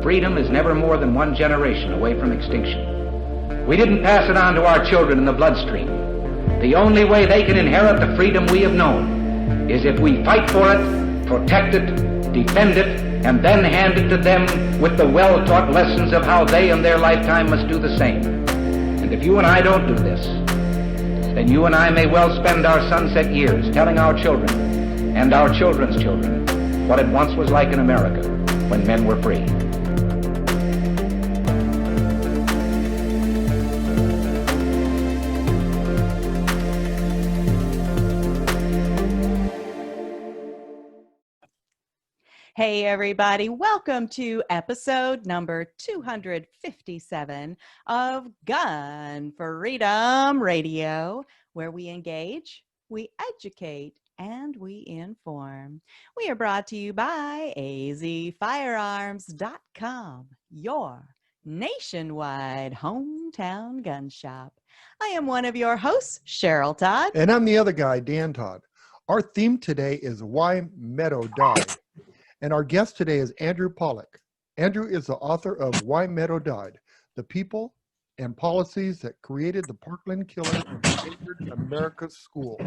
freedom is never more than one generation away from extinction. We didn't pass it on to our children in the bloodstream. The only way they can inherit the freedom we have known is if we fight for it, protect it, defend it, and then hand it to them with the well-taught lessons of how they in their lifetime must do the same. And if you and I don't do this, then you and I may well spend our sunset years telling our children and our children's children what it once was like in America when men were free. Hey everybody, welcome to episode number 257 of Gun Freedom Radio, where we engage, we educate, and we inform. We are brought to you by azfirearms.com, your nationwide hometown gun shop. I am one of your hosts, Cheryl Todd. And I'm the other guy, Dan Todd. Our theme today is Why Meadow Died. And our guest today is Andrew Pollack. Andrew is the author of Why Meadow Died, the people and policies that created the Parkland killer and endangered America's schools.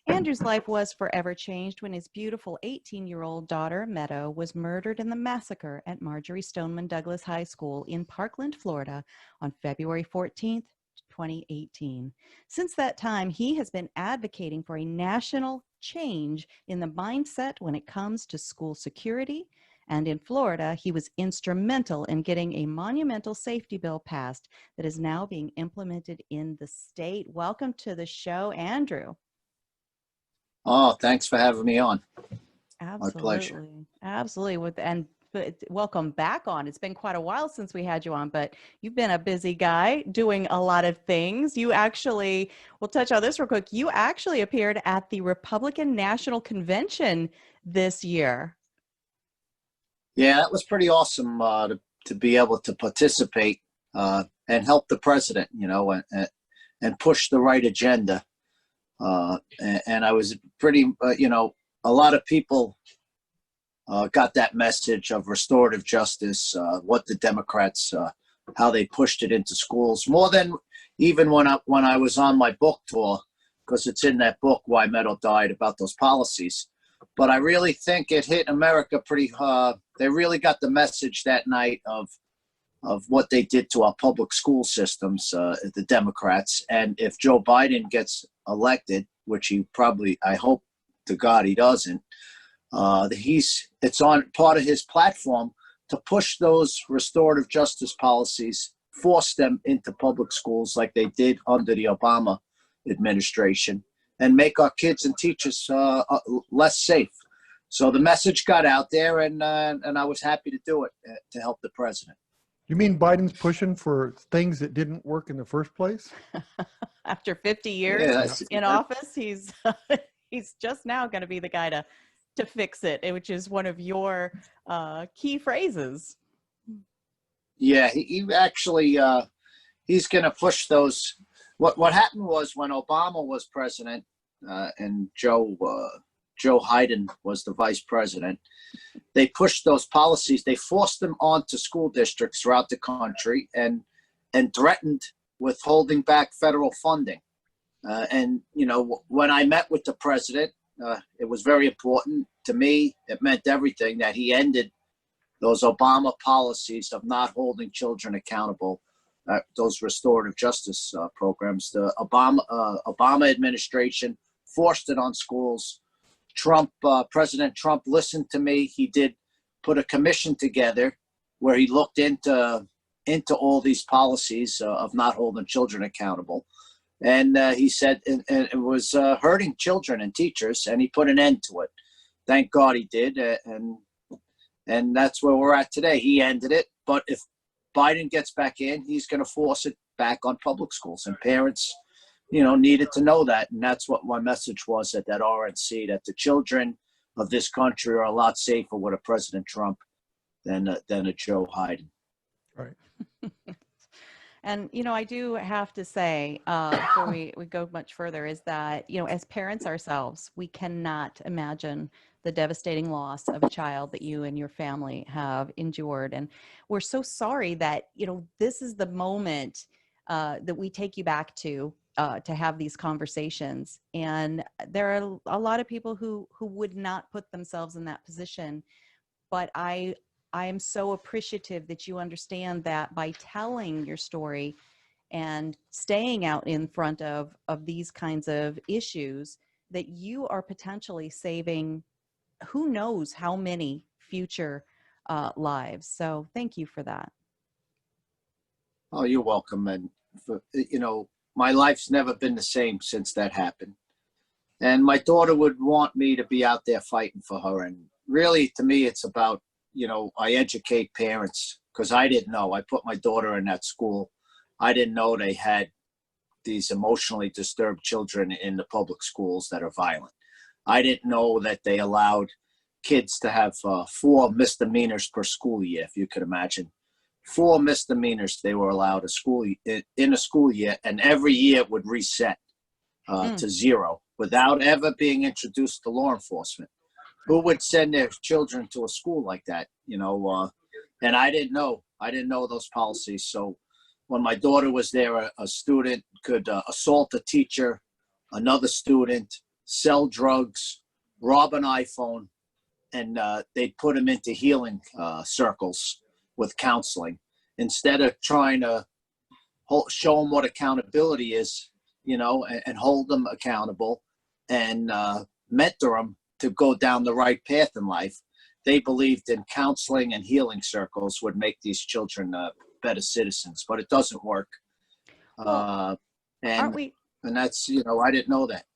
Andrew's life was forever changed when his beautiful 18-year-old daughter, Meadow, was murdered in the massacre at Marjorie Stoneman Douglas High School in Parkland, Florida on February 14th, 2018. Since that time, he has been advocating for a national change in the mindset when it comes to school security. And in Florida, he was instrumental in getting a monumental safety bill passed that is now being implemented in the state. Welcome to the show, Andrew. Oh, thanks for having me on. Absolutely. My pleasure. Absolutely. Welcome back on. It's been quite a while since we had you on, but you've been a busy guy doing a lot of things. You actually, we'll touch on this real quick. You actually appeared at the Republican National Convention this year. Yeah, that was pretty awesome to be able to participate and help the president, and push the right agenda. And I was pretty, a lot of people got that message of restorative justice, what the Democrats, how they pushed it into schools, more than even when I was on my book tour, because it's in that book, Why Meadow Died, about those policies. But I really think it hit America pretty, they really got the message that night of what they did to our public school systems, the Democrats. And if Joe Biden gets elected, which he probably, I hope to God he doesn't, it's on part of his platform to push those restorative justice policies, force them into public schools like they did under the Obama administration, and make our kids and teachers less safe. So the message got out there, and I was happy to do it to help the president. You mean Biden's pushing for things that didn't work in the first place? After 50 years in office, he's just now going to be the guy to fix it, which is one of your key phrases. Yeah, he actually, he's going to push those. What happened was when Obama was president and Joe Biden was the vice president, they pushed those policies. They forced them onto school districts throughout the country and threatened with holding back federal funding. And when I met with the president, it was very important to me. It meant everything that he ended those Obama policies of not holding children accountable, those restorative justice programs. The Obama administration forced it on schools. President Trump listened to me. He did put a commission together where he looked into all these policies of not holding children accountable. And he said it was hurting children and teachers, and he put an end to it. Thank God he did, and that's where we're at today. He ended it, but if Biden gets back in, he's going to force it back on public schools, and parents, needed to know that, and that's what my message was at that RNC, that the children of this country are a lot safer with a President Trump than a Joe Biden. Right. And, I do have to say, before we go much further, is that, as parents ourselves, we cannot imagine the devastating loss of a child that you and your family have endured. And we're so sorry that, this is the moment that we take you back to have these conversations. And there are a lot of people who would not put themselves in that position. But I am so appreciative that you understand that by telling your story and staying out in front of these kinds of issues, that you are potentially saving who knows how many future lives. So thank you for that. Oh, you're welcome. And, my life's never been the same since that happened. And my daughter would want me to be out there fighting for her. And really, to me, it's about, I educate parents because I didn't know. I put my daughter in that school. I didn't know they had these emotionally disturbed children in the public schools that are violent. I didn't know that they allowed kids to have 4 misdemeanors per school year, if you could imagine. 4 misdemeanors they were allowed in a school year, and every year it would reset to 0 without ever being introduced to law enforcement. Who would send their children to a school like that? And I didn't know. I didn't know those policies. So when my daughter was there, a student could assault a teacher, another student, sell drugs, rob an iPhone, and they'd put them into healing circles with counseling instead of trying to show them what accountability is, and hold them accountable and mentor them to go down the right path in life. They believed in counseling and healing circles would make these children better citizens, but it doesn't work. Well, aren't we? And that's, I didn't know that.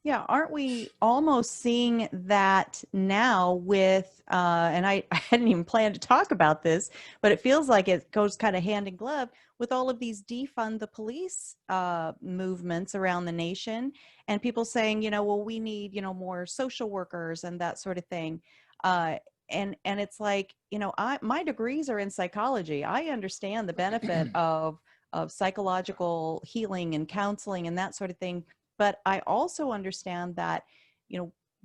Yeah, aren't we almost seeing that now with, and I hadn't even planned to talk about this, but it feels like it goes kind of hand in glove with all of these defund the police movements around the nation, and people saying, well, we need, more social workers and that sort of thing. And it's like, my degrees are in psychology. I understand the benefit of psychological healing and counseling and that sort of thing. But I also understand that,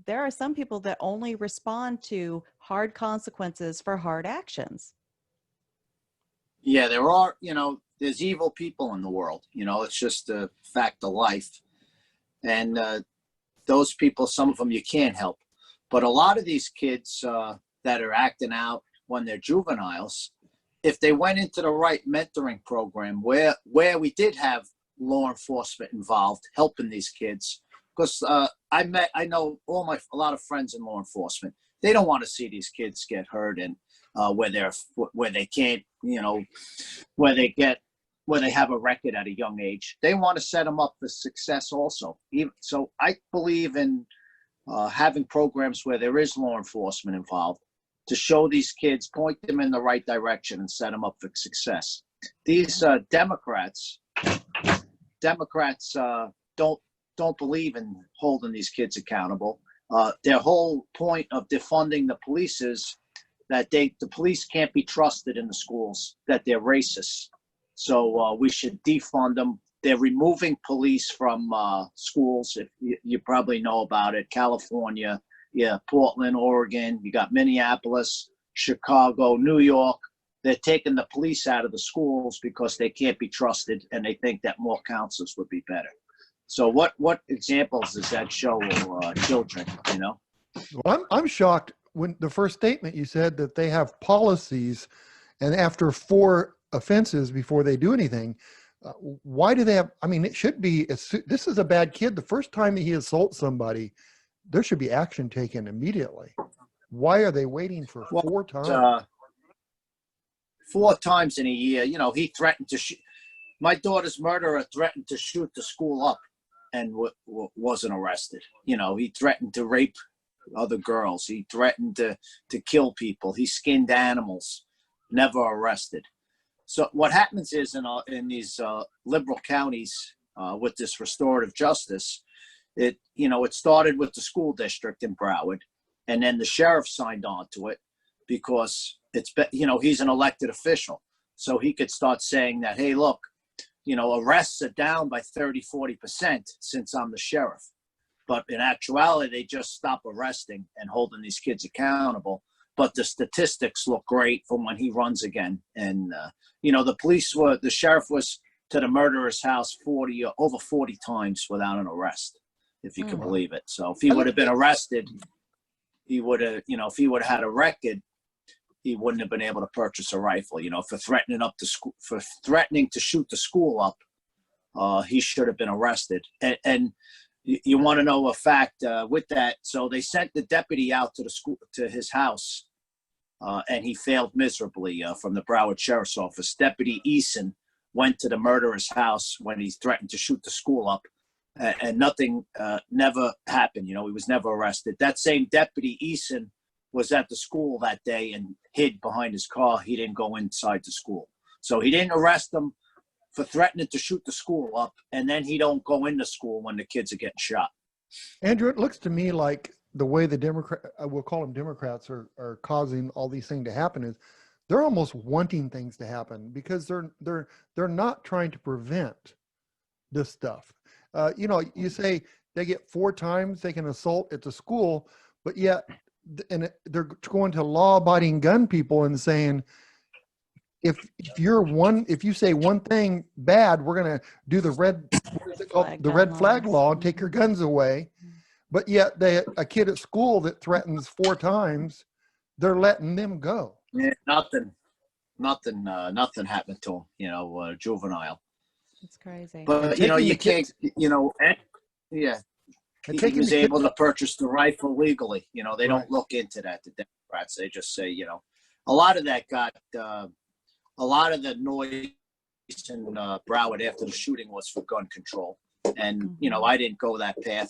there are some people that only respond to hard consequences for hard actions. Yeah, there are, there's evil people in the world. It's just a fact of life. And those people, some of them you can't help. But a lot of these kids that are acting out when they're juveniles, if they went into the right mentoring program where we did have law enforcement involved helping these kids, because I know a lot of friends in law enforcement. They don't want to see these kids get hurt and where they can't, where they have a record at a young age. They want to set them up for success also. So I believe in having programs where there is law enforcement involved to show these kids, point them in the right direction and set them up for success. These Democrats don't believe in holding these kids accountable. Their whole point of defunding the police is that the police can't be trusted in the schools, that they're racist. So we should defund them. They're removing police from schools. If you probably know about it, California, Portland, Oregon, you got Minneapolis, Chicago, New York. They're taking the police out of the schools because they can't be trusted, and they think that more counselors would be better. So what examples does that show children, Well, I'm shocked when the first statement you said that they have policies, and after 4 offenses before they do anything. Why do they have, it should be, this is a bad kid. The first time he assaults somebody, there should be action taken immediately. Why are they waiting for 4 times? 4 times in a year, he threatened to shoot. My daughter's murderer threatened to shoot the school up and wasn't arrested. He threatened to rape other girls. He threatened to kill people. He skinned animals, never arrested. So what happens is in these liberal counties with this restorative justice, it started with the school district in Broward, and then the sheriff signed on to it because he's an elected official. So he could start saying that, hey, look, arrests are down by 30-40% since I'm the sheriff. But in actuality, they just stop arresting and holding these kids accountable. But the statistics look great from when he runs again. And, the sheriff was to the murderer's house over 40 times without an arrest, if you can believe it. So if he would have been arrested, he would have, if he would have had a record, he wouldn't have been able to purchase a rifle, for threatening to shoot the school up. He should have been arrested. And you want to know a fact with that. So they sent the deputy out to his house, and he failed miserably from the Broward Sheriff's Office. Deputy Eason went to the murderer's house when he threatened to shoot the school up, and nothing never happened. He was never arrested. That same Deputy Eason was at the school that day and hid behind his car. He didn't go inside the school. So he didn't arrest him for threatening to shoot the school up, and then he don't go into school when the kids are getting shot. Andrew, it looks to me like the way the we'll call them Democrats, are causing all these things to happen is they're almost wanting things to happen because they're not trying to prevent this stuff. You say they get 4 times they can assault at the school, but yet they're going to law-abiding gun people and saying, if you say one thing bad, we're going to do the red flag law and take your guns away. But yet a kid at school that threatens 4 times, they're letting them go. Yeah, nothing happened to him, juvenile. It's crazy. But, you can't, yeah. He was able to purchase the rifle legally. They don't look into that, the Democrats. They just say, a lot of that got, a lot of the noise in Broward after the shooting was for gun control. And, I didn't go that path.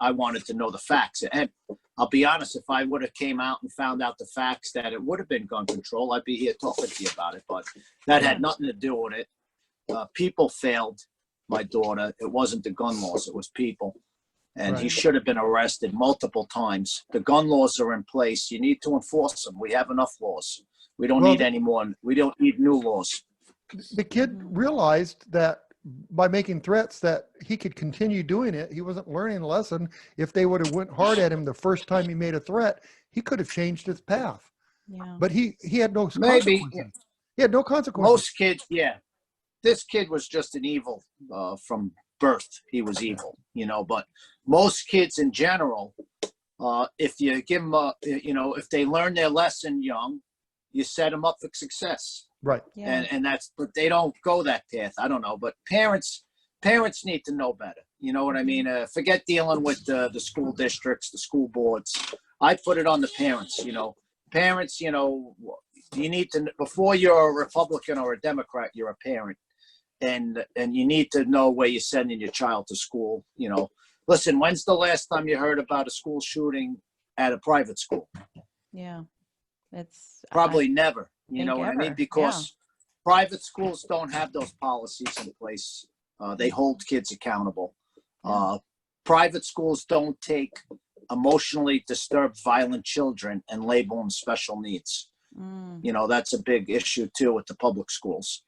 I wanted to know the facts. And I'll be honest, if I would have came out and found out the facts that it would have been gun control, I'd be here talking to you about it. But that had nothing to do with it. People failed my daughter. It wasn't the gun laws. It was people. And he should have been arrested multiple times. The gun laws are in place. You need to enforce them. We have enough laws. We don't need any more. We don't need new laws. The kid realized that by making threats that he could continue doing it. He wasn't learning a lesson. If they would have went hard at him the first time he made a threat, he could have changed his path. Yeah. But he had no consequences. Yeah. He had no consequences. Most kids, this kid was just an evil from birth. He was evil, but most kids in general, if you give them if they learn their lesson young, you set them up for success. Right. Yeah. And but they don't go that path. I don't know, but parents need to know better. You know what I mean? Forget dealing with the school districts, the school boards. I put it on the parents, parents, you need to, before you're a Republican or a Democrat, you're a parent. And you need to know where you're sending your child to school. Listen, when's the last time you heard about a school shooting at a private school? Yeah. It's probably never. You know what I mean? Because private schools don't have those policies in place. They hold kids accountable. Private schools don't take emotionally disturbed, violent children and label them special needs. That's a big issue too with the public schools.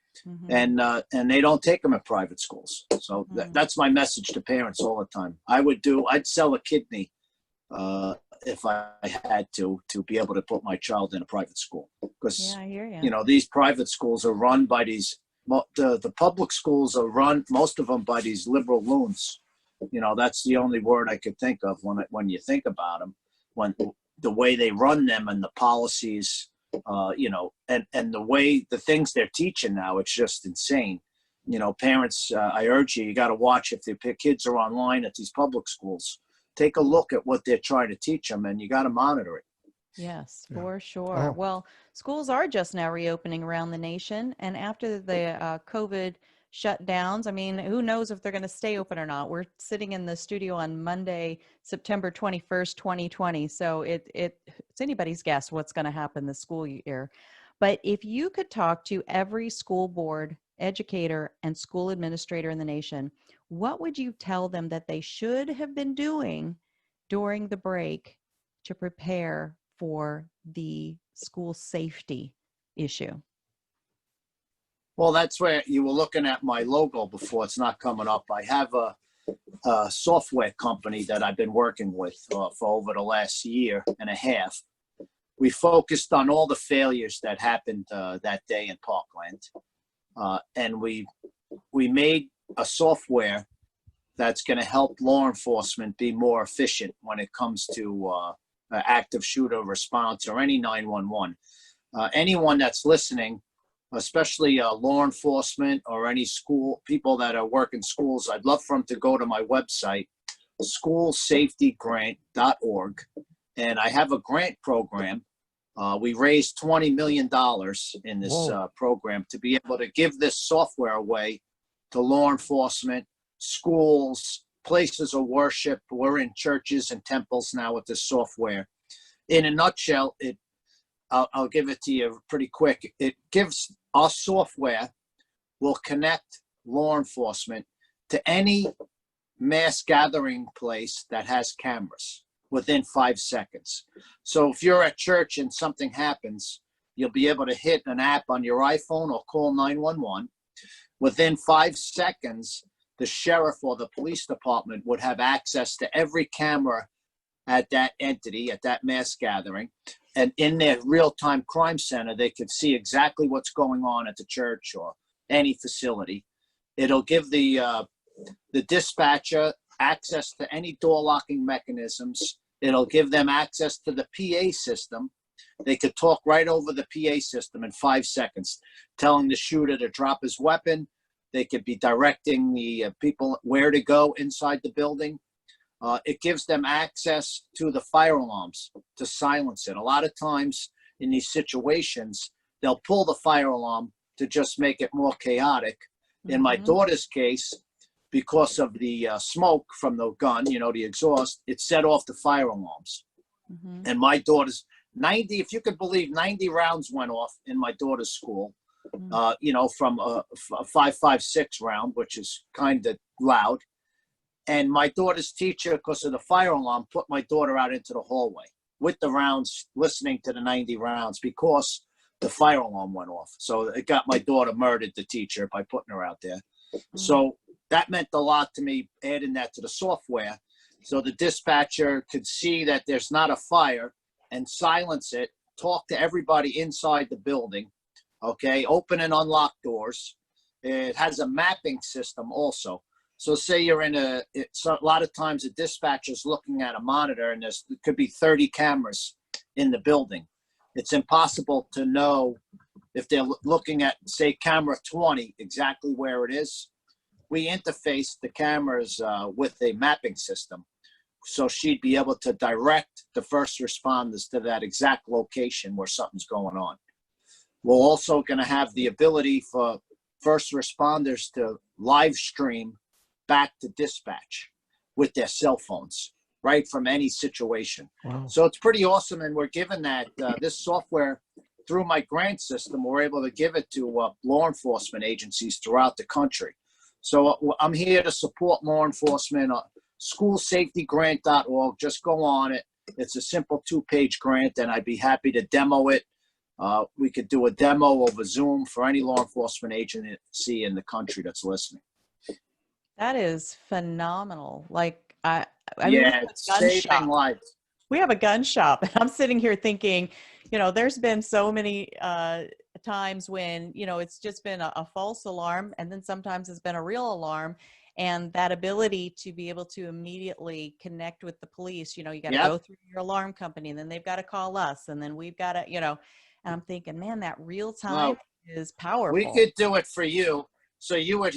And they don't take them at private schools. So that's my message to parents all the time. I'd sell a kidney if I had to be able to put my child in a private school. Because, I hear you. These private schools are run by the public schools are run, most of them, by these liberal loons. That's the only word I could think of when you think about them, when the way they run them and the policies, and the things they're teaching now, it's just insane. Parents, I urge you got to watch if the kids are online at these public schools. Take a look at what they're trying to teach them, and you got to monitor it. Yes, for sure. Well, schools are just now reopening around the nation, and after the COVID shutdowns, I mean, who knows if they're going to stay open or not. We're sitting in the studio on Monday, September 21st, 2020. So it's anybody's guess what's going to happen this school year. But if you could talk to every school board, educator, and school administrator in the nation, what would you tell them that they should have been doing during the break to prepare for the school safety issue? Well, that's where you were looking at my logo before. It's not coming up. I have a software company that I've been working with for over the last year and a half. We focused on all the failures that happened that day in Parkland. And we made a software that's going to help law enforcement be more efficient when it comes to active shooter response or any 911. Anyone that's listening, especially law enforcement or any school people that are working schools, I'd love for them to go to my website, schoolsafetygrant.org. And I have a grant program. We raised $20 million in this program to be able to give this software away to law enforcement, schools, places of worship. We're in churches and temples now with this software. In a nutshell, I'll give it to you pretty quick. It gives our software will connect law enforcement to any mass gathering place that has cameras within 5 seconds. So if you're at church and something happens, you'll be able to hit an app on your iPhone or call 911. Within 5 seconds, the sheriff or the police department would have access to every camera at that entity, at that mass gathering. And in their real-time crime center, they could see exactly what's going on at the church or any facility. It'll give the dispatcher access to any door locking mechanisms. It'll give them access to the PA system. They could talk right over the PA system in 5 seconds, telling the shooter to drop his weapon. They could be directing the people where to go inside the building. It gives them access to the fire alarms to silence it. A lot of times in these situations, they'll pull the fire alarm to just make it more chaotic. In my daughter's case, because of the smoke from the gun, the exhaust, it set off the fire alarms. And my daughter's 90, if you could believe, 90 rounds went off in my daughter's school, from a 5.56 round, which is kind of loud. And my daughter's teacher, because of the fire alarm, put my daughter out into the hallway with the rounds, listening to the 90 rounds because the fire alarm went off. So it got my daughter murdered, the teacher, by putting her out there. So that meant a lot to me, adding that to the software. So the dispatcher could see that there's not a fire and silence it, talk to everybody inside the building, okay, open and unlock doors. It has a mapping system also. So say you're in a lot of times a dispatcher's looking at a monitor and there could be 30 cameras in the building. It's impossible to know if they're looking at, say, camera 20, exactly where it is. We interface the cameras with a mapping system. So she'd be able to direct the first responders to that exact location where something's going on. We're also going to have the ability for first responders to live stream back to dispatch with their cell phones, right, from any situation. Wow. So it's pretty awesome, and we're giving that this software through my grant system. We're able to give it to law enforcement agencies throughout the country. So I'm here to support law enforcement. Schoolsafetygrant.org. Just go on it. It's a simple 2-page grant, and I'd be happy to demo it. We could do a demo over Zoom for any law enforcement agency in the country that's listening. That is phenomenal. Like I yeah, it's saving lives. We have a gun shop, and I'm sitting here thinking, there's been so many times when, it's just been a false alarm, and then sometimes it's been a real alarm. And that ability to be able to immediately connect with the police, you got to go through your alarm company, and then they've got to call us, and then we've got to, and I'm thinking, man, that real time is powerful. We could do it for you. So you would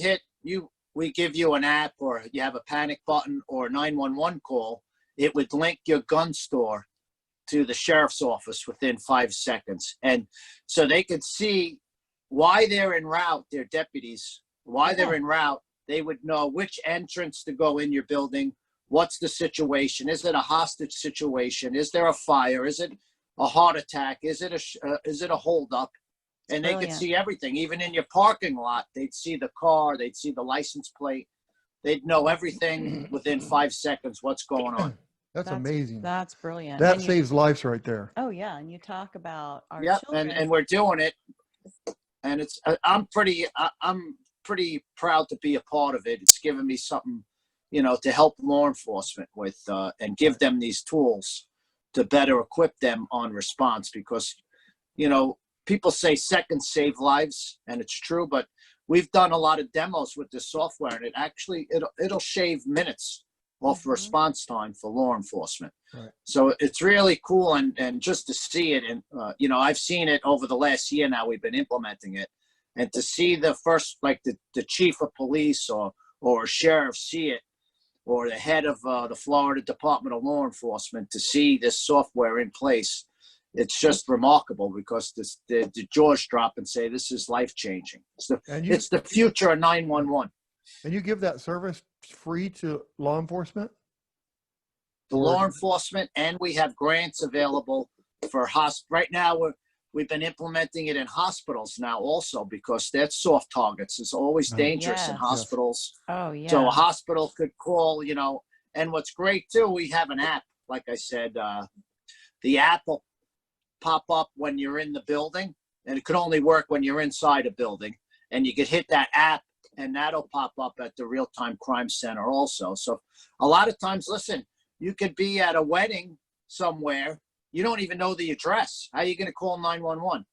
we give you an app, or you have a panic button or a 911 call. It would link your gun store to the sheriff's office within 5 seconds. And so they could see why they're en route, their deputies, why they're en route. They would know which entrance to go in your building. What's the situation? Is it a hostage situation? Is there a fire? Is it a heart attack? Is it a holdup? And they could see everything. Even in your parking lot, they'd see the car. They'd see the license plate. They'd know everything within 5 seconds what's going on. That's amazing. That's brilliant. That saves lives right there. Oh, yeah. And you talk about our children. And we're doing it. and I'm pretty proud to be a part of it. It's given me something, to help law enforcement with, and give them these tools to better equip them on response, because, people say seconds save lives, and it's true, but we've done a lot of demos with this software, and it'll shave minutes off response time for law enforcement. Right. So it's really cool, and just to see it, and I've seen it over the last year now. We've been implementing it, and to see the first, like the chief of police or a sheriff see it, or the head of the Florida Department of Law Enforcement to see this software in place, it's just remarkable, because the jaws drop and say this is life changing. It's the future of 911. And you give that service free to law enforcement? To law enforcement, and we have grants available for right now. We've been implementing it in hospitals now also, because that's soft targets. It's always dangerous in hospitals. Oh, yeah. So a hospital could call, and what's great too, we have an app. Like I said, the app will pop up when you're in the building, and it could only work when you're inside a building, and you could hit that app, and that'll pop up at the real-time crime center also. So a lot of times, listen, you could be at a wedding somewhere. You don't even know the address. How are you going to call 911?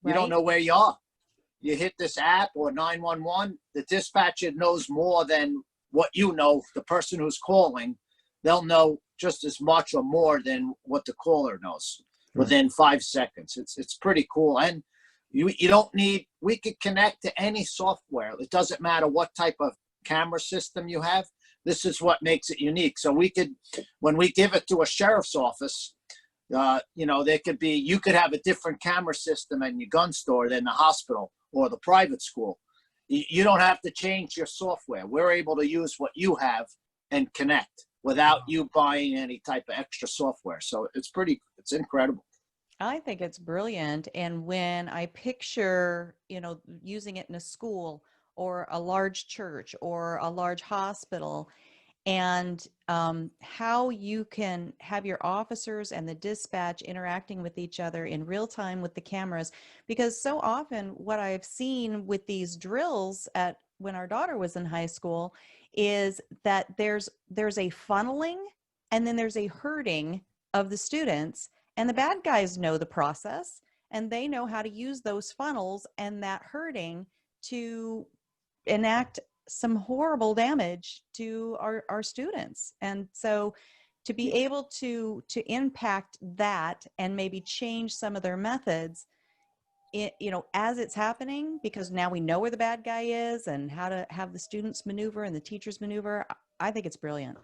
You don't know where you are. You hit this app or 911, the dispatcher knows more than what you know. The person who's calling, they'll know just as much or more than what the caller knows within 5 seconds. It's pretty cool. And you don't need, we could connect to any software. It doesn't matter what type of camera system you have. This is what makes it unique. So we could, when we give it to a sheriff's office, there could be, you could have a different camera system in your gun store than the hospital or the private school. You don't have to change your software. We're able to use what you have and connect without you buying any type of extra software. So it's incredible. I think it's brilliant. And when I picture, using it in a school or a large church or a large hospital, and how you can have your officers and the dispatch interacting with each other in real time with the cameras. Because so often what I've seen with these drills when our daughter was in high school is that there's a funneling, and then there's a herding of the students, and the bad guys know the process, and they know how to use those funnels and that herding to enact some horrible damage to our students. And so to be able to impact that and maybe change some of their methods, as it's happening, because now we know where the bad guy is and how to have the students maneuver and the teachers maneuver, I think it's brilliant.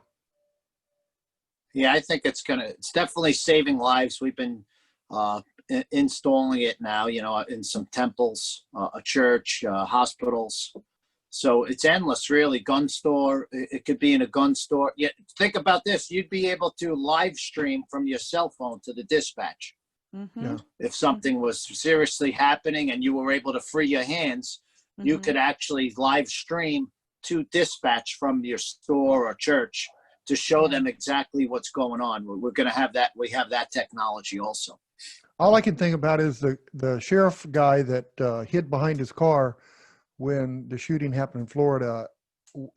Yeah, I think it's definitely saving lives. We've been installing it now, in some temples, a church, hospitals. So it's endless, really. Gun store, it could be in a gun store. Yeah, think about this. You'd be able to live stream from your cell phone to the dispatch. Mm-hmm. Yeah. If something was seriously happening and you were able to free your hands, you could actually live stream to dispatch from your store or church to show them exactly what's going on. We're going to have that. We have that technology also. All I can think about is the sheriff guy that hid behind his car when the shooting happened in Florida.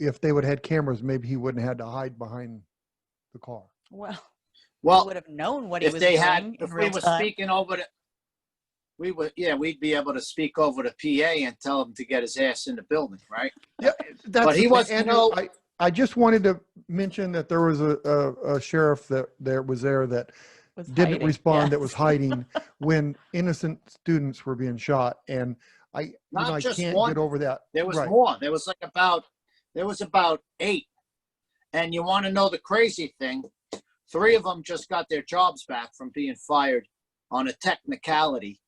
If they would have had cameras, maybe he wouldn't have had to hide behind the car. Well, we would have known what he was doing. If we were speaking over we'd be able to speak over the PA and tell him to get his ass in the building, right? Yeah, but he was, Andrew, I just wanted to mention that there was a sheriff that was there that didn't respond, that was hiding when innocent students were being shot. And I can't get over that. There was more. There was about 8. And you want to know the crazy thing? 3 of them just got their jobs back from being fired on a technicality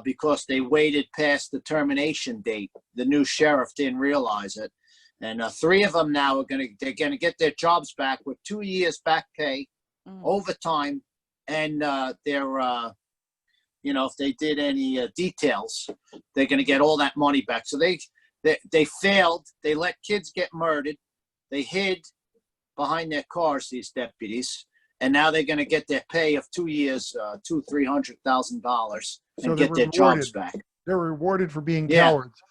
because they waited past the termination date. The new sheriff didn't realize it. And 3 of them now they're gonna get their jobs back with 2 years back pay, overtime, and if they did any details, they're going to get all that money back. So they failed. They let kids get murdered. They hid behind their cars, these deputies, and now they're going to get their pay of 2 years, $200,000-$300,000, and get their jobs back. They're rewarded for being Yeah. cowards.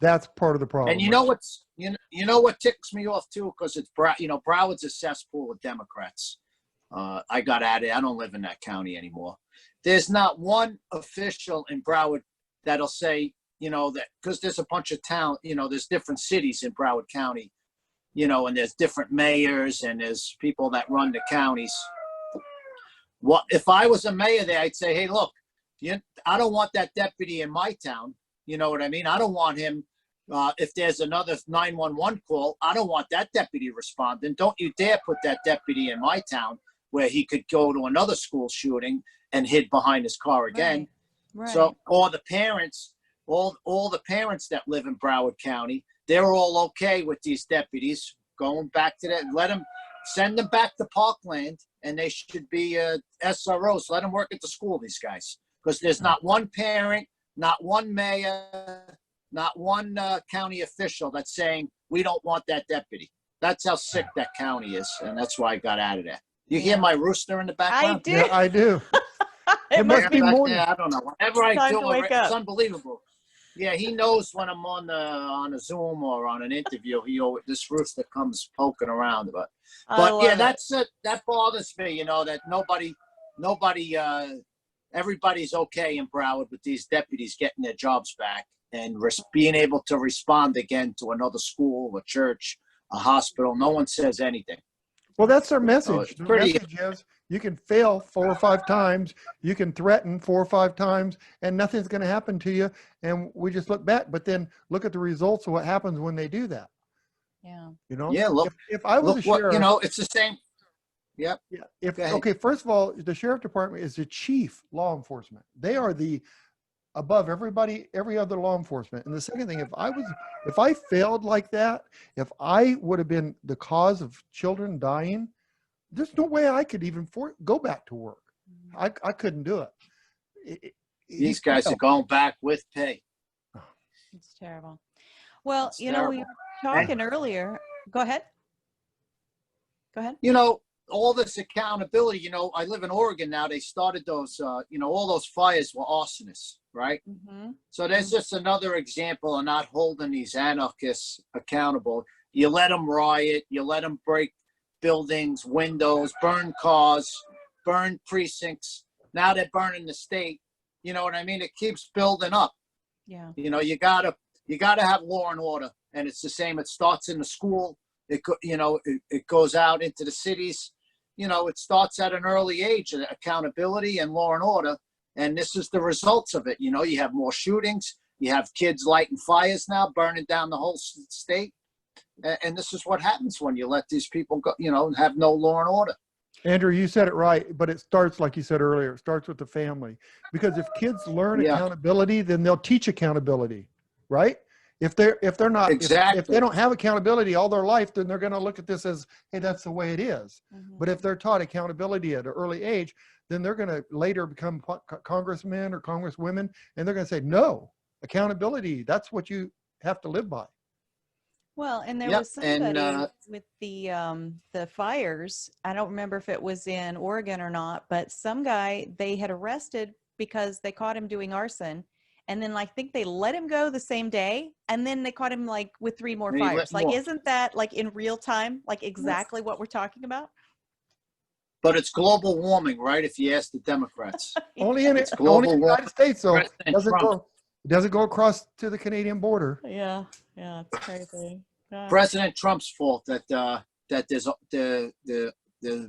That's part of the problem. And you know what's you know what ticks me off too, because it's Broward's a cesspool of Democrats. I got at it. I don't live in that county anymore. There's not one official in Broward that'll say, that because there's a bunch of town, there's different cities in Broward County, and there's different mayors and there's people that run the counties. What if I was a mayor there? I'd say, hey, look, I don't want that deputy in my town. You know what I mean? I don't want him. If there's another 911 call, I don't want that deputy responding. Don't you dare put that deputy in my town where he could go to another school shooting and hid behind his car again. Right. So, or the parents, all the parents that live in Broward County, they're all okay with these deputies going back to that. Send them back to Parkland, and they should be SROs. Let them work at the school, these guys, because there's not one parent, not one mayor, not one county official that's saying, we don't want that deputy. That's how sick that county is, and that's why I got out of there. You hear my rooster in the background? I do. Yeah, I do. It must be morning. I don't know. Whenever I time do to wake it, up. it's unbelievable. Yeah, he knows when I'm on a Zoom or on an interview. This rooster comes poking around, but yeah, that's it. That bothers me. That nobody, everybody's okay in Broward with these deputies getting their jobs back and being able to respond again to another school, a church, a hospital. No one says anything. Well, that's their message. it's The pretty- message is you can fail 4 or 5 times, you can threaten 4 or 5 times, and nothing's going to happen to you. And we just look back, but then look at the results of what happens when they do that. Yeah. Yeah, look. If I was a sheriff, it's the same. Yep. yeah. Go ahead. Okay, first of all, the sheriff department is the chief law enforcement. They are above everybody, every other law enforcement. And the second thing, if I failed like that, if I would have been the cause of children dying, there's no way I could even go back to work. I couldn't do it. These guys are going back with pay. It's terrible. Well, It's we terrible. were talking earlier. Go ahead. All this accountability, I live in Oregon now. They started those, all those fires were arsonists, right? Mm-hmm. So there's just another example of not holding these anarchists accountable. You let them riot, you let them break buildings, windows, burn cars, burn precincts. Now they're burning the state. You know what I mean? It keeps building up. Yeah. You gotta have law and order, and it's the same. It starts in the school. It goes out into the cities. It starts at an early age, accountability and law and order. And this is the results of it. You have more shootings. You have kids lighting fires now, burning down the whole state. And this is what happens when you let these people go, have no law and order. Andrew, you said it right, but it starts, like you said earlier, it starts with the family. Because if kids learn accountability, then they'll teach accountability, right? If they're not, Exactly. if they don't have accountability all their life, then they're going to look at this as, hey, that's the way it is. Mm-hmm. But if they're taught accountability at an early age, then they're going to later become congressmen or congresswomen, and they're going to say, no, accountability, that's what you have to live by. Well, and there Yep, was somebody and, with the fires. I don't remember if it was in Oregon or not, but some guy they had arrested because they caught him doing arson. And then I think they let him go the same day. And then they caught him with 3 more fires. Isn't that in real time, exactly what we're talking about? But it's global warming, right? If you ask the Democrats. Only in It's global the United States, though. President It doesn't go across to the Canadian border. Yeah. Yeah. It's crazy. God. President Trump's fault that there's the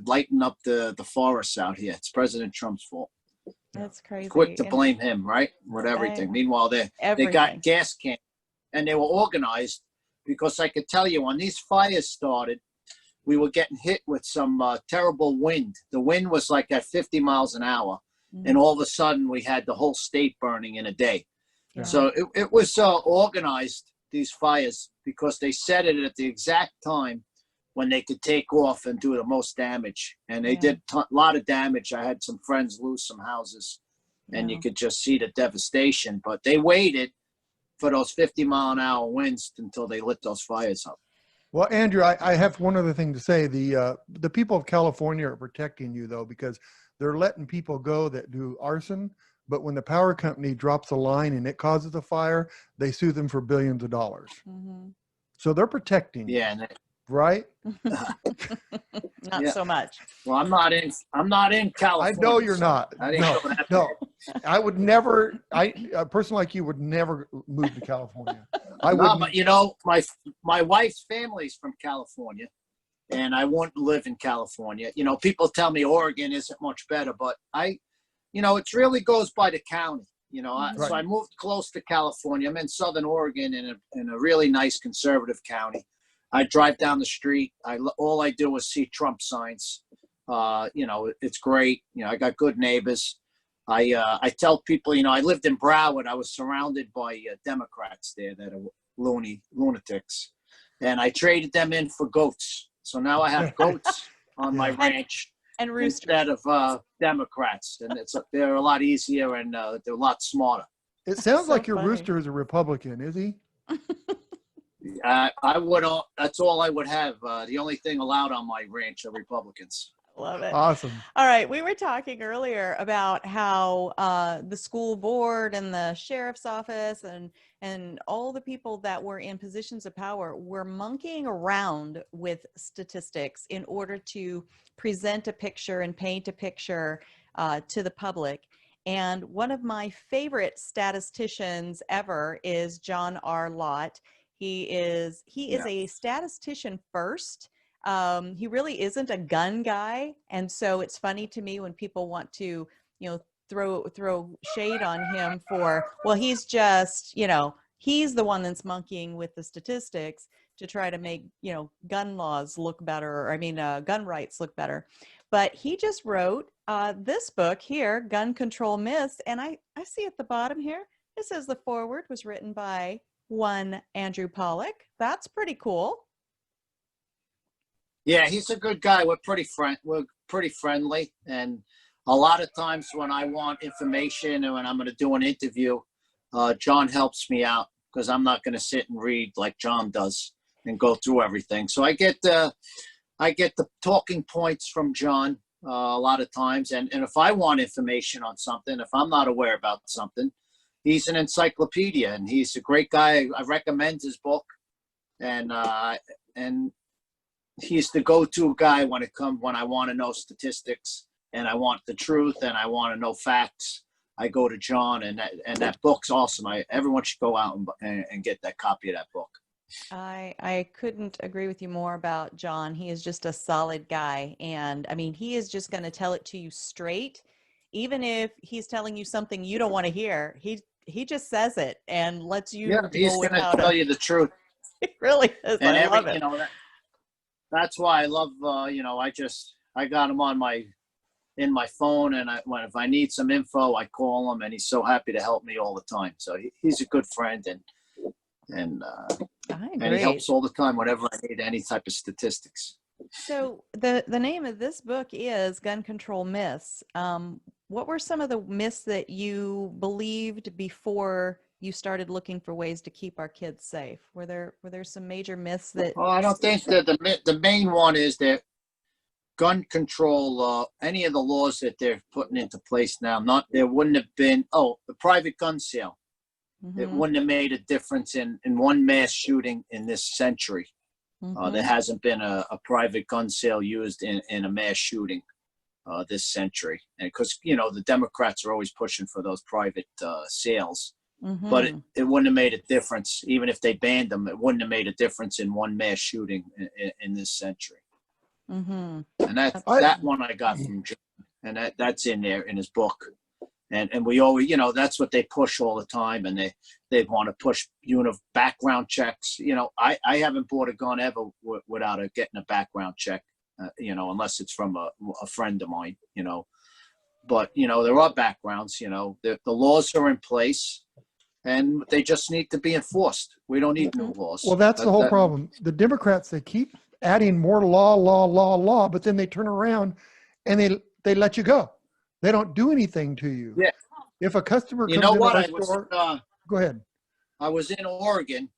lighting up the forests out here. It's President Trump's fault. That's crazy. Quick to blame him, right? With everything. Meanwhile, they got gas cans, and they were organized because I could tell you when these fires started, we were getting hit with some terrible wind. The wind was at 50 miles an hour, and all of a sudden we had the whole state burning in a day. Yeah. So it was organized, these fires, because they set it at the exact time when they could take off and do the most damage. And they did a lot of damage. I had some friends lose some houses, and you could just see the devastation. But they waited for those 50-mile-an-hour winds until they lit those fires up. Well, Andrew, I have one other thing to say. The people of California are protecting you, though, because they're letting people go that do arson, but when the power company drops a line and it causes a fire, they sue them for billions of dollars. Mm-hmm. So they're protecting you, Yeah, and right? Not so much. well, I'm not in I California. know you're not. I didn't No, go that no. I would never, a person like you would never move to California. I No, wouldn't. but my wife's family's from California, and I won't live in California. People tell me Oregon isn't much better, but it really goes by the county. Right. So I moved close to California. I'm in Southern Oregon in a really nice conservative county. I drive down the street. All I do is see Trump signs. It's great. I got good neighbors. I tell people, I lived in Broward. I was surrounded by Democrats there that are lunatics, and I traded them in for goats. So now I have goats on my ranch And roosters. instead of Democrats, and they're a lot easier and they're a lot smarter. It sounds So like your funny. rooster is a Republican, is he? I would. That's all I would have. The only thing allowed on my ranch are Republicans. Love it. Awesome. All right. We were talking earlier about how the school board and the sheriff's office and all the people that were in positions of power were monkeying around with statistics in order to present a picture and paint a picture to the public. And one of my favorite statisticians ever is John R. Lott. He is a statistician first. He really isn't a gun guy. And so it's funny to me when people want to, throw shade on him for, well, he's just, he's the one that's monkeying with the statistics to try to make, gun laws look better. Gun rights look better. But he just wrote this book here, Gun Control Myths. And I see at the bottom here, it says the foreword was written by one Andrew Pollack. That's pretty cool. Yeah, he's a good guy. We're pretty friendly, and a lot of times when I want information and when I'm going to do an interview, John helps me out because I'm not going to sit and read like John does and go through everything. So I get the talking points from John a lot of times, and if I want information on something, if I'm not aware about something, he's an encyclopedia, and he's a great guy. I recommend his book, and he's the go-to guy when I want to know statistics and I want the truth and I want to know facts. I go to John, and that book's awesome. Everyone should go out and get that copy of that book. I couldn't agree with you more about John. He is just a solid guy. And he is just going to tell it to you straight. Even if he's telling you something you don't want to hear, he just says it and lets you Yeah, he's going to tell you the truth. He really is. And I love it. That's why I love, I got him in my phone, and if I need some info, I call him, and he's so happy to help me all the time. So he's a good friend, and he helps all the time whenever I need any type of statistics. So the name of this book is Gun Control Myths. What were some of the myths that you believed before you started looking for ways to keep our kids safe? Were there some major myths that? Well, I don't think that the main one is that gun control, any of the laws that they're putting into place now, there wouldn't have been, the private gun sale. Mm-hmm. It wouldn't have made a difference in one mass shooting in this century. Mm-hmm. There hasn't been a private gun sale used in a mass shooting this century. And because, the Democrats are always pushing for those private sales. Mm-hmm. But it wouldn't have made a difference. Even if they banned them, it wouldn't have made a difference in one mass shooting in this century. Mm-hmm. And that one I got from John, and that's in there in his book. And we always, that's what they push all the time, and they want to push background checks. I haven't bought a gun ever without getting a background check, unless it's from a friend of mine, But, there are backgrounds, the laws are in place, and they just need to be enforced. We don't need new laws. Well, that's the whole problem. The Democrats, they keep adding more law, but then they turn around and they let you go. They don't do anything to you. Yeah. If a customer comes into our store, go ahead. I was in Oregon,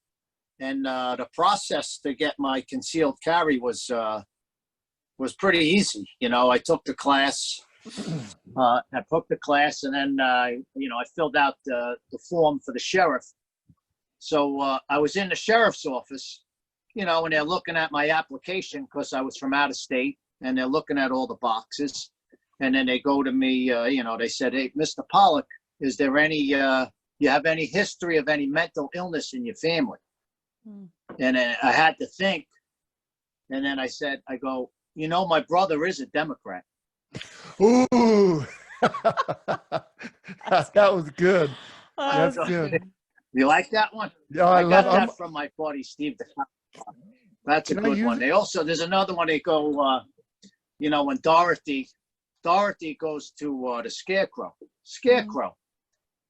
and the process to get my concealed carry was pretty easy. I took the class, I took the class, and then I filled out the form for the sheriff. So I was in the sheriff's office, and they're looking at my application because I was from out of state, and they're looking at all the boxes. And then they go to me, they said, "Hey, Mr. Pollack, is there any, you have any history of any mental illness in your family?" And then I had to think. And then I go, my brother is a Democrat. Ooh, that was good. That's good. You like that one? Yeah, I got that from my buddy, Steve. That's a good one. There's another one. They go, when Dorothy goes to the Scarecrow.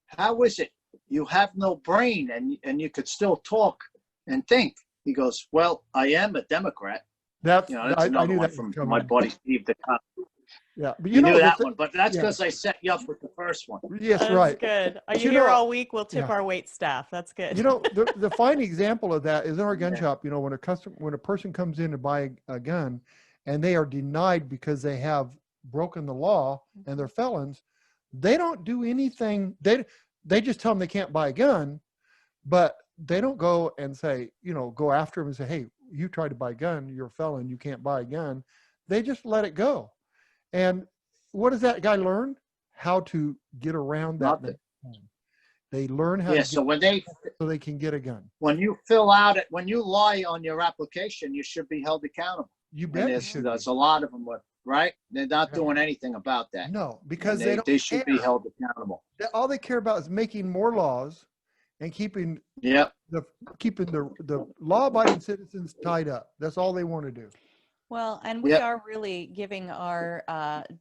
How is it? You have no brain and you could still talk and think. He goes, "Well, I am a Democrat." That's another one from my buddy Steve. Yeah, but you knew that one, but that's because I set you up with the first one. Yes, that's right. Good. Are you here all week? We'll tip our wait staff. That's good. The fine example of that is in our gun shop. When a person comes in to buy a gun, and they are denied because they have broken the law and they're felons, they don't do anything. They just tell them they can't buy a gun, but they don't go and say, go after them and say, "Hey, you tried to buy a gun, you're a felon, you can't buy a gun." They just let it go. And what does that guy learn? How to get around that. They learn how to so they can get a gun. When you when you lie on your application, you should be held accountable. You bet. There's a lot of them, right? They're not doing anything about that. No, because they should be held accountable. All they care about is making more laws and keeping the law-abiding citizens tied up. That's all they want to do. Well, and we are really giving our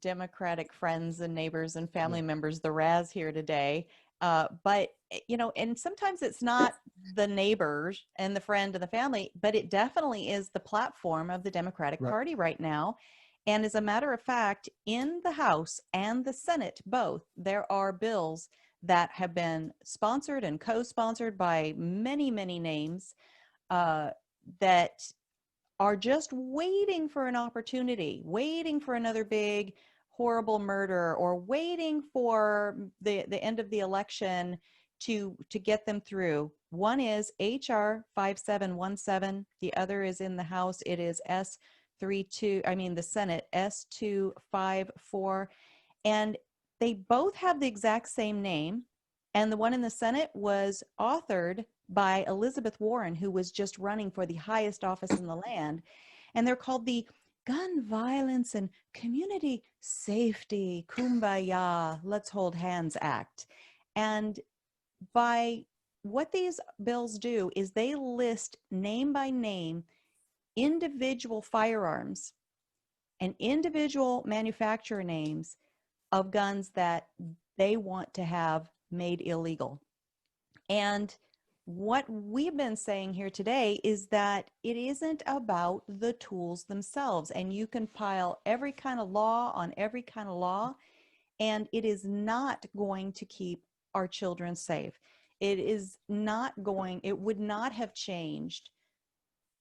Democratic friends and neighbors and family members the razz here today. But, and sometimes it's not the neighbors and the friend and the family, but it definitely is the platform of the Democratic Party right now. And as a matter of fact, in the House and the Senate, both, there are bills that have been sponsored and co-sponsored by many, many names that are just waiting for an opportunity, waiting for another big, horrible murder, or waiting for the end of the election to get them through. One is HR 5717. The other is in the House. It is the Senate S254. And they both have the exact same name. And the one in the Senate was authored by Elizabeth Warren, who was just running for the highest office in the land. And they're called the Gun Violence and Community Safety Kumbaya Let's Hold Hands Act. And by what these bills do is they list name by name individual firearms and individual manufacturer names of guns that they want to have made illegal. And what we've been saying here today is that it isn't about the tools themselves, and you can pile every kind of law on every kind of law, and it is not going to keep our children safe. It would not have changed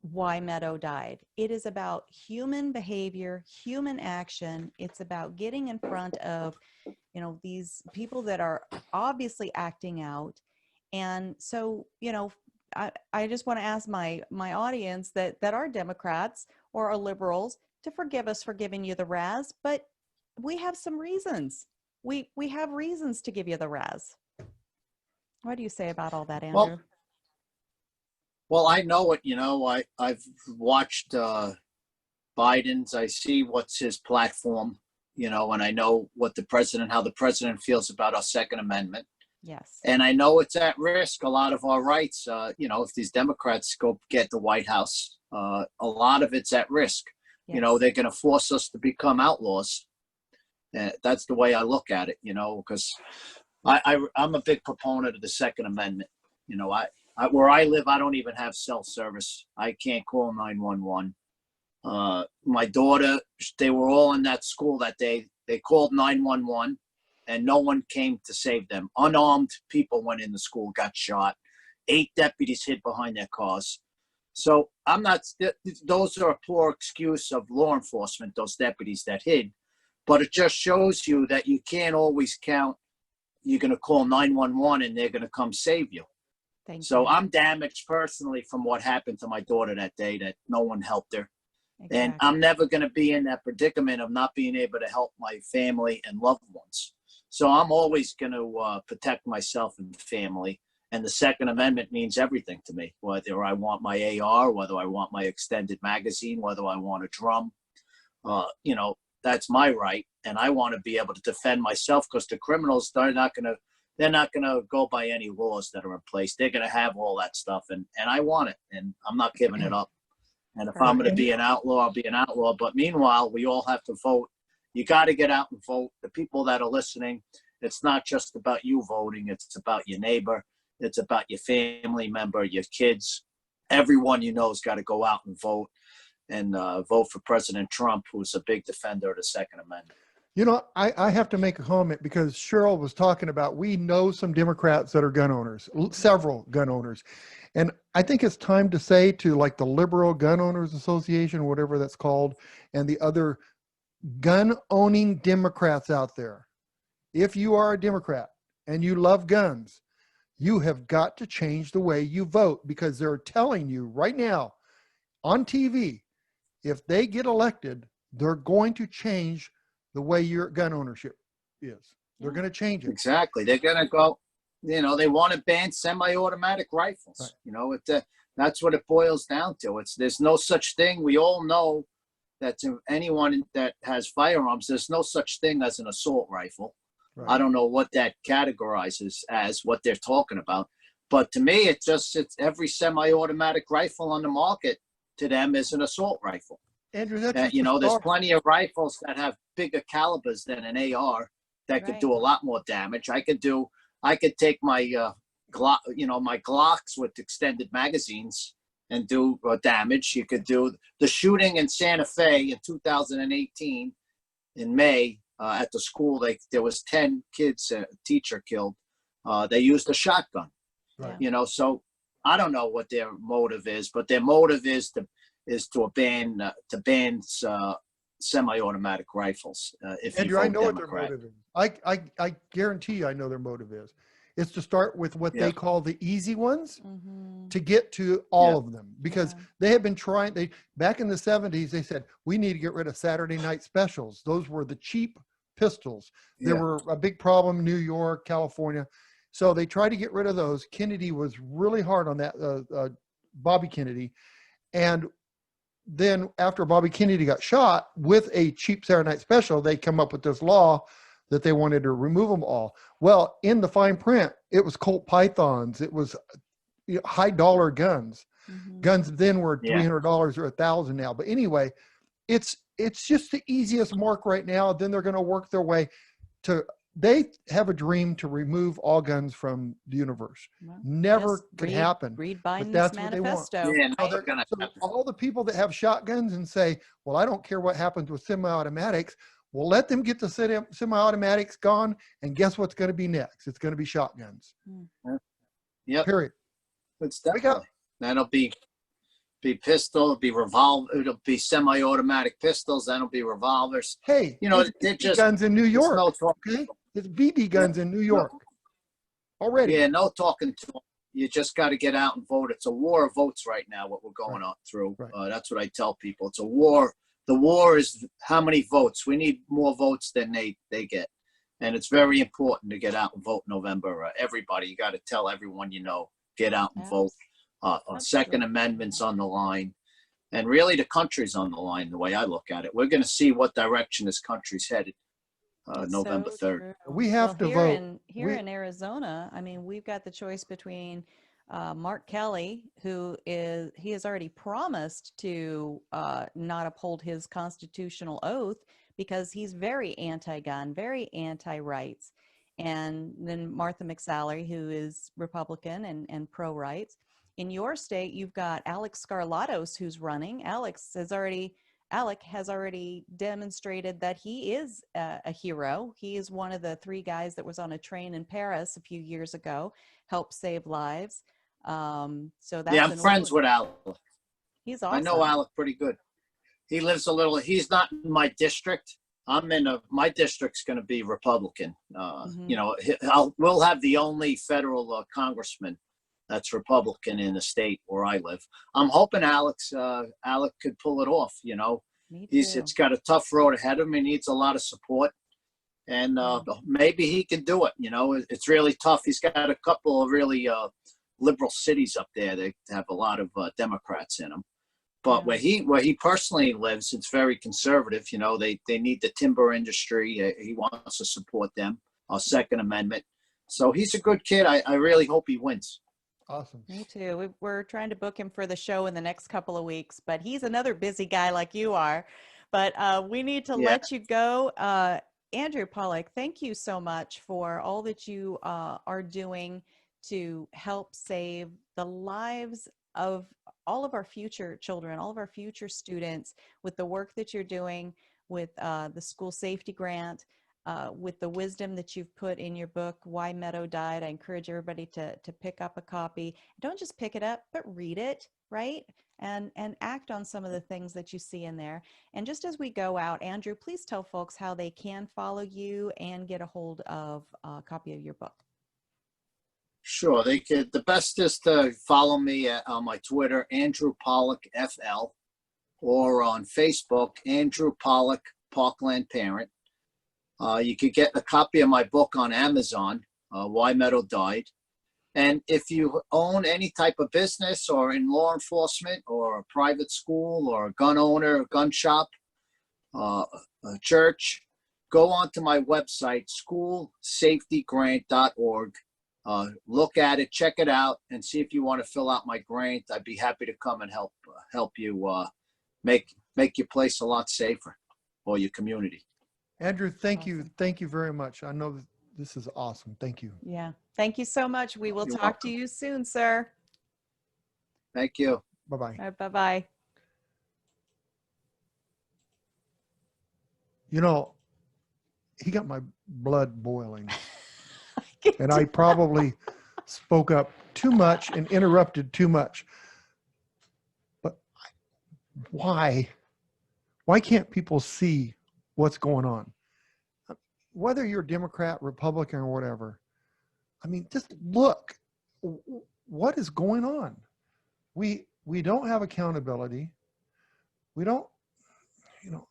why Meadow died. It is about human behavior, human action. It's about getting in front of, these people that are obviously acting out. And so, I just want to ask my audience that are Democrats or are liberals to forgive us for giving you the razz, but we have some reasons. We have reasons to give you the razz. What do you say about all that, Andrew? Well, I know it. I've watched Biden's. I see what's his platform. And I know how the president feels about our Second Amendment. Yes. And I know it's at risk, a lot of our rights. If these Democrats go get the White House, a lot of it's at risk. Yes. They're going to force us to become outlaws. That's the way I look at it, because I'm a big proponent of the Second Amendment. Where I live, I don't even have cell service. I can't call 911. My daughter, they were all in that school that day. They called 911. And no one came to save them. Unarmed people went in the school, got shot. 8 deputies hid behind their cars. So those are a poor excuse of law enforcement, those deputies that hid. but it just shows you that you can't always count. You're going to call 911 and they're going to come save you. So I'm damaged personally from what happened to my daughter that day, that no one helped her. Exactly. And I'm never going to be in that predicament of not being able to help my family and loved ones. So I'm always going to protect myself and family. And the Second Amendment means everything to me, whether I want my AR, whether I want my extended magazine, whether I want a drum. You know, that's my right. And I want to be able to defend myself, because the criminals, they're not going to go by any laws that are in place. They're going to have all that stuff. And I want it, and I'm not giving it up. And if I'm going to be an outlaw, I'll be an outlaw. But meanwhile, we all have to vote. You got to get out and vote. The people that are listening, it's not just about you voting. It's about your neighbor. It's about your family member, your kids. Everyone you know has got to go out and vote, and vote for President Trump, who's a big defender of the Second Amendment. You know, I have to make a comment, because Cheryl was talking about, we know some Democrats that are gun owners, several gun owners. And I think it's time to say to, like, the Liberal Gun Owners Association, whatever that's called, and the other gun owning Democrats out there, if you are a Democrat and you love guns, you have got to change the way you vote, because they're telling you right now on TV, if they get elected, they're going to change the way your gun ownership is. They're going to change it. Exactly. They're going to go, you know, they want to ban semi-automatic rifles. Right. You know, that's what it boils down to. There's no such thing. We all know that to anyone that has firearms, there's no such thing as an assault rifle. Right. I don't know what that categorizes as, what they're talking about. But to me, it's every semi-automatic rifle on the market to them is an assault rifle. Andrew, that's you know, there's plenty of rifles that have bigger calibers than an AR that could do a lot more damage. I could take my my Glocks with extended magazines and do damage. You could do the shooting in Santa Fe in 2018 in May at the school. There was 10 kids, a teacher killed. They used a shotgun. Right. You know, so I don't know what their motive is, but their motive is to ban semi-automatic rifles. If Andrew, you I know Democrat. what their motive is. I guarantee you I know their motive is. It's to start with what they call the easy ones to get to all of them, because they have been trying. Back in the 70s, they said, we need to get rid of Saturday night specials. Those were the cheap pistols. They were a big problem in New York, California. So they tried to get rid of those. Kennedy was really hard on that, Bobby Kennedy. And then after Bobby Kennedy got shot with a cheap Saturday night special, they come up with this law that they wanted to remove them all. Well, in the fine print, it was Colt Pythons. It was high dollar guns. Guns then were $300 or $1,000 now. But anyway, it's just the easiest mark right now. Then they're going to work their way to. They have a dream to remove all guns from the universe. Well, never could happen. Read Biden's manifesto. Yeah, no, they're gonna so all the people that have shotguns and say, well, I don't care what happens with semi-automatics, we'll let them get the semi-automatics gone, and guess what's going to be next? It's going to be shotguns. Yep. Period. It's definitely. That'll be pistol, it'll be revolver, it'll be semi-automatic pistols, then it'll be revolvers. Hey, you know, they're just guns in New York. Okay, it's BB guns in New York already. Yeah, no talking to them. You just got to get out and vote. It's a war of votes right now. What we're going on through. Right. That's what I tell people. It's a war. The war is how many votes. We need more votes than they get, and it's very important to get out and vote in November. Everybody, you got to tell everyone you know, get out and vote. Second Amendment's on the line, and really the country's on the line. The way I look at it, we're going to see what direction this country's headed November 3rd. We have to vote. In Arizona, I mean, we've got the choice between Mark Kelly, he has already promised to not uphold his constitutional oath because he's very anti-gun, very anti-rights, and then Martha McSally, who is Republican and pro-rights. In your state, you've got Alex Skarlatos, who's running. Alec has already demonstrated that he is a hero. He is one of the 3 guys that was on a train in Paris a few years ago, helped save lives. So that's I'm friends with Alec. He's awesome. I know Alec pretty good. He lives he's not in my district, my district's going to be Republican. Mhm. You know, we'll have the only federal congressman that's Republican in the state where I live. I'm hoping Alec could pull it off. You know, Me too. it's got a tough road ahead of him. He needs a lot of support, and maybe he can do it. You know, it's really tough. He's got a couple of really liberal cities up there that have a lot of Democrats in them. But where he personally lives, it's very conservative. You know, they need the timber industry. He wants to support them. Second Amendment. So he's a good kid. I really hope he wins. Awesome. Me too. We're trying to book him for the show in the next couple of weeks, but he's another busy guy like you are. But we need to let you go. Andrew Pollack, thank you so much for all that you are doing to help save the lives of all of our future children, all of our future students, with the work that you're doing with the school safety grant, with the wisdom that you've put in your book, Why Meadow Died. I encourage everybody to pick up a copy. Don't just pick it up, but read it, right? And act on some of the things that you see in there. And just as we go out, Andrew, please tell folks how they can follow you and get a hold of a copy of your book. Sure, they could. The best is to follow me on my Twitter, Andrew Pollack FL, or on Facebook, Andrew Pollack Parkland Parent. You could get a copy of my book on Amazon, Why Meadow Died. And if you own any type of business or in law enforcement or a private school or a gun owner, a gun shop, a church, go onto my website, schoolsafetygrant.org. Look at it, check it out, and see if you want to fill out my grant. I'd be happy to come and help you make your place a lot safer, or your community. Andrew, thank you very much. I know that this is awesome. Thank you. Yeah, thank you so much. We will You're talk to welcome. you soon, sir. Thank you. Bye-bye. All right, bye-bye. You know, he got my blood boiling. And I probably spoke up too much and interrupted too much. But why? Why can't people see what's going on? Whether you're Democrat, Republican, or whatever, I mean, just look. What is going on? We don't have accountability. We don't, you know,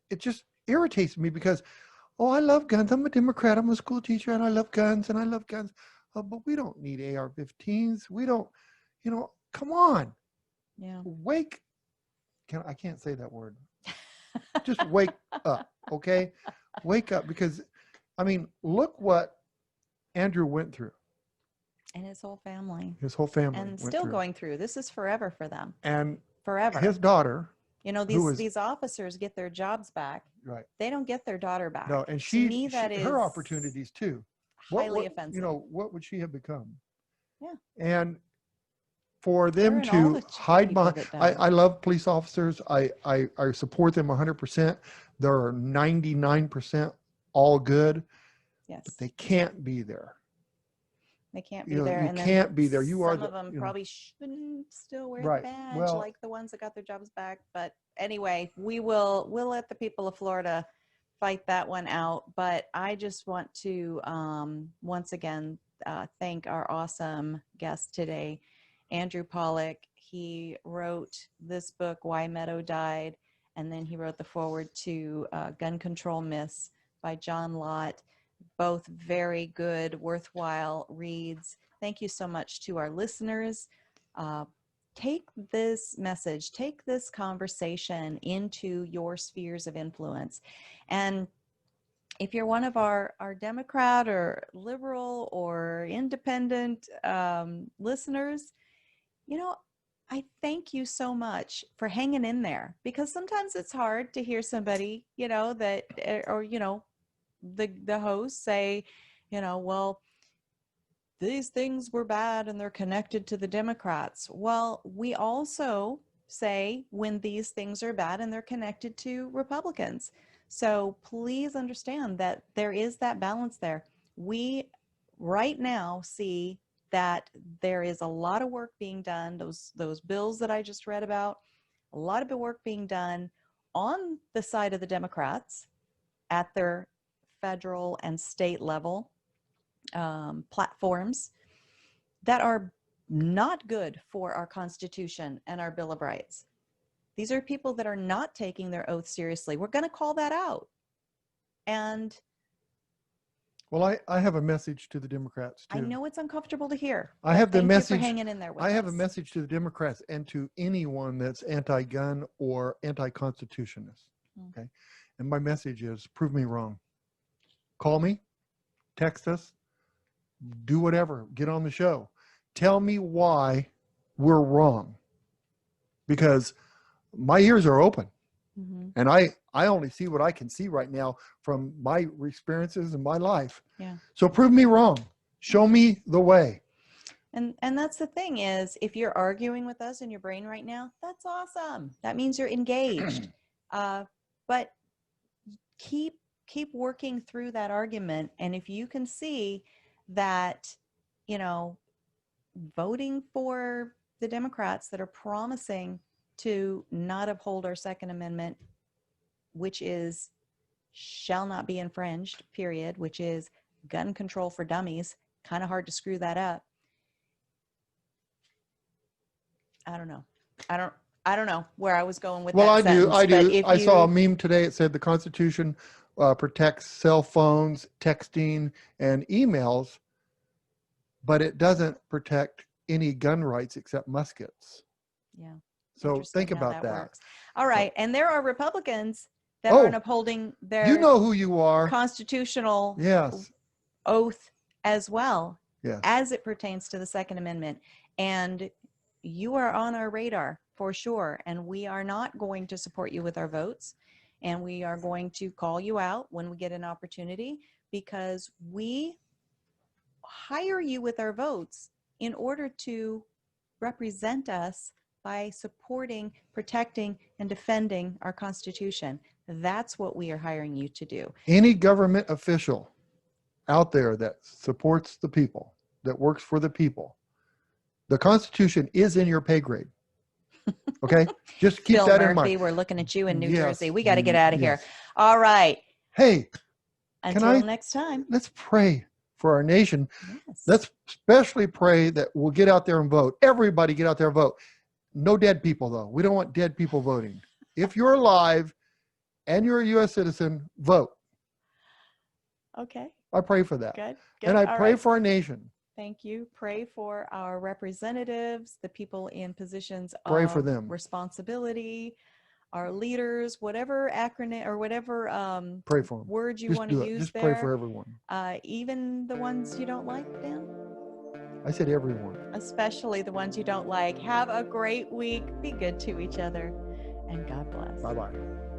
it just irritates me because, oh, I love guns. I'm a Democrat. I'm a school teacher, and I love guns, Oh, but we don't need AR-15s. We don't, you know, come on. Yeah. I can't say that word. Just wake up, okay? Wake up, because, I mean, look what Andrew went through. And his whole family. And still going through. This is forever for them. And forever. His daughter. You know, these officers get their jobs back. Right. They don't get their daughter back. No, and her opportunities too. Highly offensive. You know, what would she have become? Yeah. And for them to hide behind, I love police officers. I support them 100%. They're 99% all good. Yes. But they can't be there. They can't be there. You can't be there. Some of them probably shouldn't still wear the badge, like the ones that got their jobs back. But anyway, we'll let the people of Florida fight that one out. But I just want to once again thank our awesome guest today, Andrew Pollack. He wrote this book, Why Meadow Died, and then he wrote the foreword to Gun Control Myths by John Lott. Both very good, worthwhile reads. Thank you so much to our listeners. Take this message, take this conversation into your spheres of influence. And if you're one of our Democrat or liberal or independent listeners, you know, I thank you so much for hanging in there, because sometimes it's hard to hear somebody, you know, that, or, you know, the hosts say, you know, well, these things were bad and they're connected to the Democrats. Well, we also say when these things are bad and they're connected to Republicans. So please understand that there is that balance there. We right now see that there is a lot of work being done. Those bills that I just read about, a lot of the work being done on the side of the Democrats at their federal and state level platforms that are not good for our Constitution and our Bill of Rights. These are people that are not taking their oath seriously. We're going to call that out. And well, I have a message to the Democrats too. I know it's uncomfortable to hear. I have the thank message. you for hanging in there with I have us. a message to the Democrats and to anyone that's anti-gun or anti-constitutionist. Okay, and my message is: prove me wrong. Call me, text us, do whatever. Get on the show. Tell me why we're wrong, because my ears are open. And I only see what I can see right now from my experiences in my life. Yeah. So prove me wrong. Show me the way. And that's the thing is, if you're arguing with us in your brain right now, that's awesome. That means you're engaged. But keep working through that argument. And if you can see that, you know, voting for the Democrats that are promising to not uphold our Second Amendment, which is shall not be infringed, period, which is gun control for dummies. Kind of hard to screw that up. I don't know. I don't know where I was going with that. Well, I sentence, do. I saw a meme today. It said the Constitution protects cell phones, texting, and emails, but it doesn't protect any gun rights except muskets. Yeah. So think about that. Works. All right. And there are Republicans that aren't upholding their you know who you are. Constitutional oath as well, as it pertains to the Second Amendment. And you are on our radar for sure. And we are not going to support you with our votes. And we are going to call you out when we get an opportunity, because we hire you with our votes in order to represent us by supporting, protecting, and defending our Constitution. That's what we are hiring you to do. Any government official out there that supports the people, that works for the people, the Constitution is in your pay grade. Okay? Just keep Bill that Murphy, in mind. we're looking at you in New Jersey. We got to get out of here. Yes. All right. Hey, until next time. Let's pray for our nation. Yes. Let's especially pray that we'll get out there and vote. Everybody get out there and vote. No dead people, though. We don't want dead people voting. If you're alive and you're a U.S. citizen, vote. Okay. I pray for that. Good. And I pray for our nation. Thank you. Pray for our representatives, the people in positions pray of for them. responsibility, our leaders, whatever acronym or whatever pray for them. word you Just want to do it. use Just there. pray for everyone. Even the ones you don't like, Dan? I said everyone. Especially the ones you don't like. Have a great week. Be good to each other. And God bless. Bye-bye.